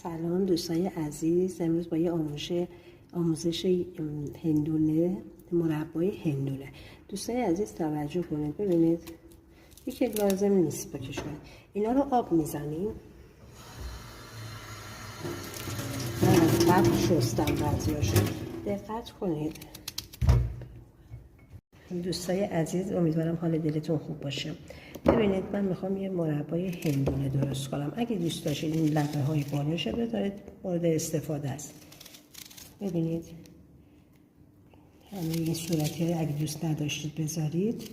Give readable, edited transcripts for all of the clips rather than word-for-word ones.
سلام دوستای عزیز، امروز با یه آموزش هندونه، مربای هندونه. دوستای عزیز توجه کنید، ببینید یکی لازم نیست بکش کنید. اینا رو آب میزنیم. من از قبل شستم بعضیاشو، دقت کنید. دوستای عزیز امیدوارم حال دلتون خوب باشه. ببینید من میخوام یه مربای هندونه درست کنم. اگه دوست داشتید این لبه های بالاشو بذارید، مورد استفاده است. ببینید همه این صورتی ها اگه دوست نداشتید بذارید.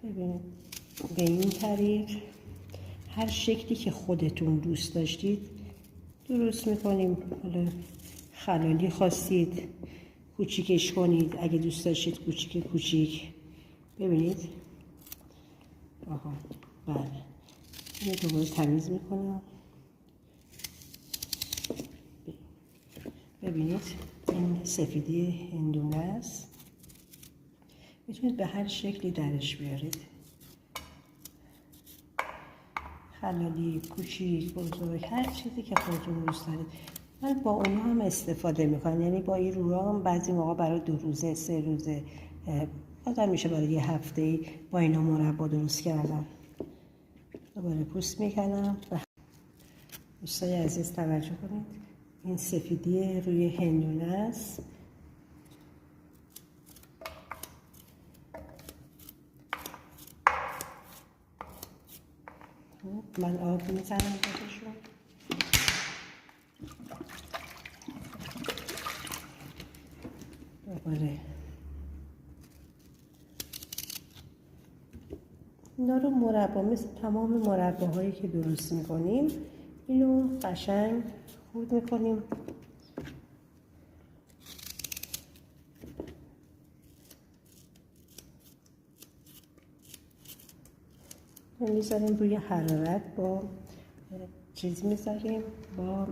ببینید به این طریق هر شکلی که خودتون دوست داشتید درست میکنیم. حالا خلالی خواستید کوچیکش کنید، اگه دوست داشتید کوچیک. ببینید آها بله، اینو دوباره تمیز میکنم. ببینید این سفیدی هندونه است، میتونید به هر شکلی درش بیارید، خلالی، کوچیک، بزرگ، هر چیزی که خودتون دوست دارید. من با اونها هم استفاده میکنم، یعنی با این روها هم بعضی موقع برای 2 روزه 3 روزه آدم میشه برای یه هفته با اینا مربا درست کردم. دوباره پوست میکنم. دوستای عزیز توجه کنید، این سفیدی روی هندونه است. من آب میزنم بهشون. دوباره اینا رو مربا، مثل تمام مرباهایی که درست میکنیم اینو قشنگ خورد میکنیم. میذاریم روی حرارت، با چیز میذاریم، با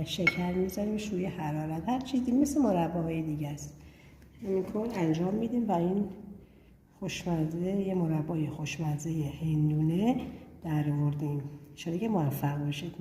شکر میذاریمش روی حرارت. هر چیزی مثل مرباهای دیگه است. این کار انجام میدیم و این خوشمزه، یه مربای خوشمزه هندونه در آوردیم. ان شاءالله که موفق باشید.